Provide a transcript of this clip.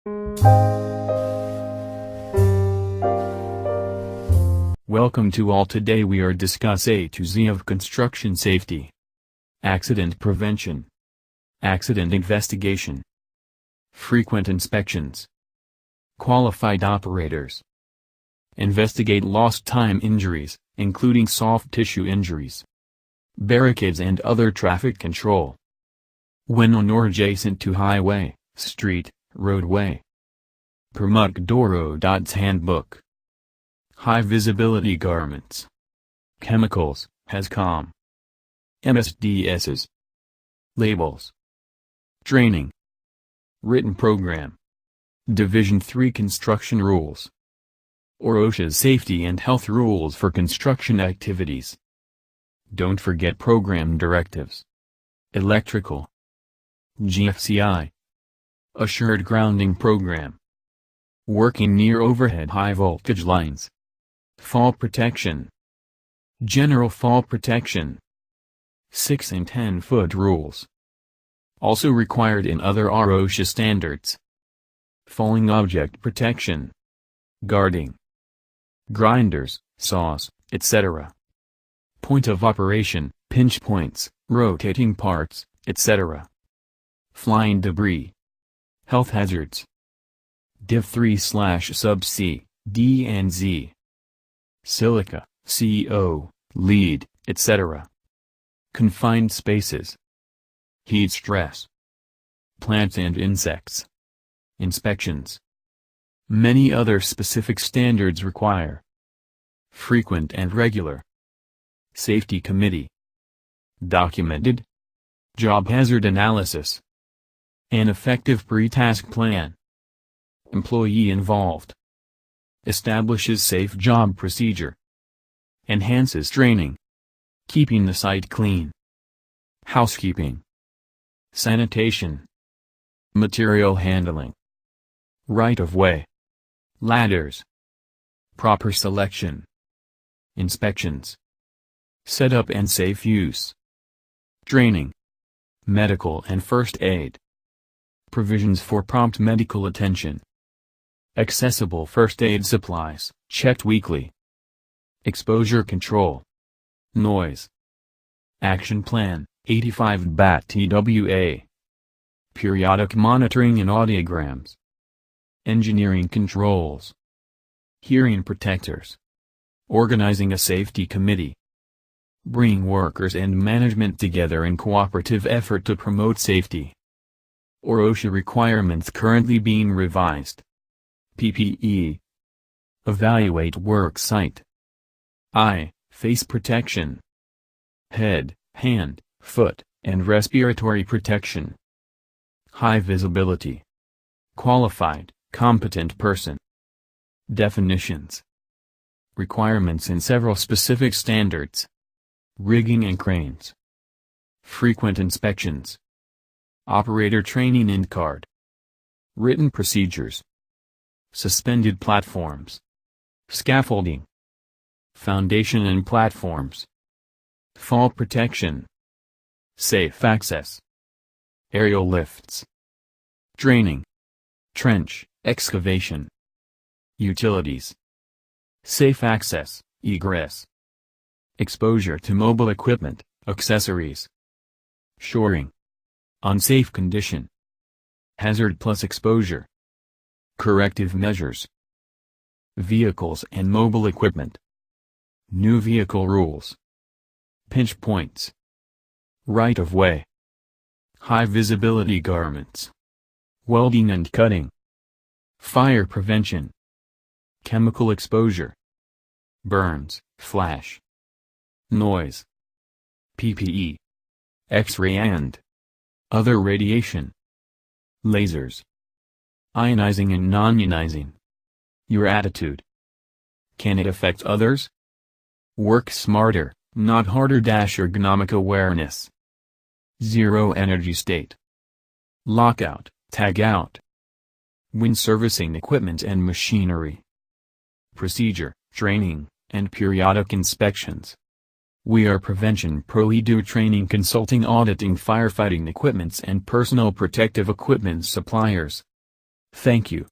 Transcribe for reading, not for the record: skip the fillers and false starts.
Welcome to all. Today we are discuss A to Z of construction safety. Accident prevention. Accident investigation. Frequent inspections. Qualified operators. Investigate lost time injuries, including soft tissue injuries. Barricades and other traffic control. When on or adjacent to highway, street, roadway. Pomodoro's Handbook. High visibility garments. Chemicals, HAZCOM. MSDSs. Labels. Training. Written program. Division 3 Construction Rules. OSHA's Safety and Health Rules for Construction Activities. Don't forget program directives. Electrical. GFCI. Assured Grounding Program. Working near overhead high voltage lines. Fall protection. General fall protection. 6 and 10-foot rules. Also required in other OSHA standards. Falling object protection. Guarding. Grinders, saws, etc. Point of operation, pinch points, rotating parts, etc. Flying debris. Health hazards. Div 3/sub-C, D and Z. Silica, CO, lead, etc. Confined spaces. Heat stress. Plants and insects. Inspections. Many other specific standards require. Frequent and regular. Safety Committee. Documented. Job hazard analysis. An effective pre-task plan. Employee involved. Establishes safe job procedure. Enhances training. Keeping the site clean. Housekeeping. Sanitation. Material handling. Right-of-way. Ladders. Proper selection. Inspections. Setup and safe use. Training. Medical and first aid. Provisions for prompt medical attention. Accessible first aid supplies, checked weekly. Exposure control. Noise. Action plan, 85 BAT TWA. Periodic monitoring and audiograms. Engineering controls. Hearing protectors. Organizing a safety committee. Bring workers and management together in cooperative effort to promote safety. OSHA requirements currently being revised. PPE. Evaluate work site. Eye, face protection. Head, hand, foot, and respiratory protection. High visibility. Qualified, competent person. Definitions. Requirements in several specific standards. Rigging and cranes. Frequent inspections. Operator training and card. Written procedures. Suspended platforms. Scaffolding. Foundation and platforms. Fall protection. Safe access. Aerial lifts. Draining. Trench, excavation. Utilities. Safe access, egress. Exposure to mobile equipment, accessories. Shoring. Unsafe condition. Hazard plus exposure. Corrective measures. Vehicles and mobile equipment. New vehicle rules. Pinch points. Right-of-way. High visibility garments. Welding and cutting. Fire prevention. Chemical exposure. Burns, flash. Noise. PPE. X-ray and other radiation. Lasers. Ionizing and non-ionizing. Your attitude. Can it affect others? Work smarter, not harder. Ergonomic awareness. Zero energy state. Lockout, tag out. When servicing equipment and machinery. Procedure, training, and periodic inspections. We are Prevention Pro. We do training, consulting, auditing firefighting equipments and personal protective equipment suppliers. Thank you.